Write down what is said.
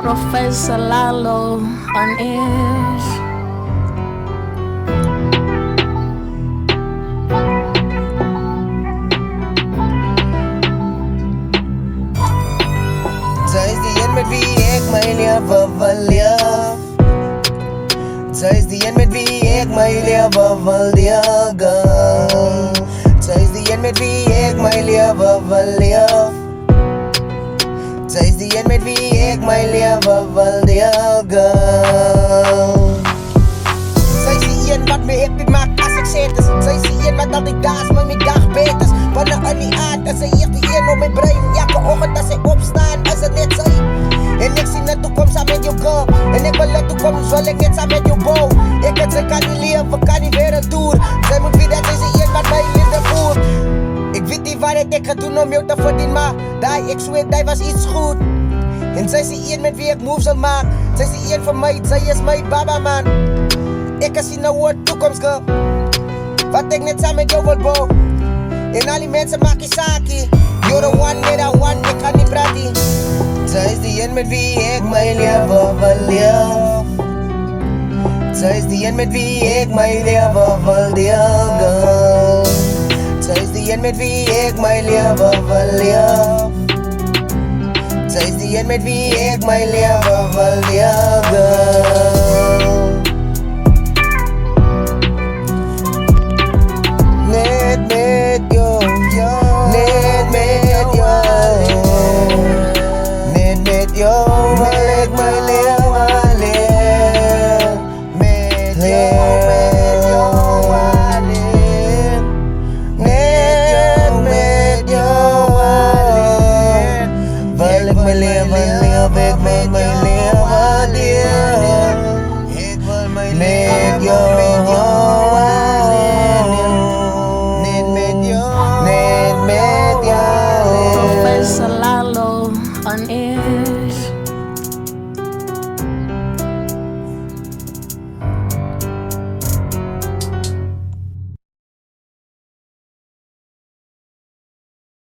Professor Lalo on ears. Zij is die in met wie ik mijn leven wil leven. Zij is die in met wie ik mijn leven wil leven. Zij is die in met wie ik mijn leven wil leven. Zij is die in met wie ik mijn leven wil leven. Zij is die in wat me happy maakt als ik zit is. Zij is die in wat altijd daar is, maar mijn dag beter is. Wanneer aan die aard, en zij heeft die in op mijn brein. Elke ochtend als zij opstaan, is het net zij. En ik zie de toekomst samen met jou girl. En ik wil de toekomst, wil ik het samen met jou bouw. Ik het, zij kan niet leven, kan niet weer een tour. Zij moet weer dat zij is die in wat mij liefde voert. Ik weet niet wat ik ga doen om jou te verdienen, maar die ik zweet, die was iets goed. En zij is die een met wie ik moves zal maken. Zij is die een van mij, zij is mijn baba man. Ik kan zien nou woord toekomst girl. Wat ik net samen met jou wil bouwen. En al die mensen maak je saki. You're the one, nee the one, ik kan niet praten. Zij is die een met wie ik mijn leven wil leven. Zij is die een met wie ik mijn leven wil leven. Zij is die een met wie ik mijn leven wil leven. Zij is die een met wie ik mijn leven wil leven.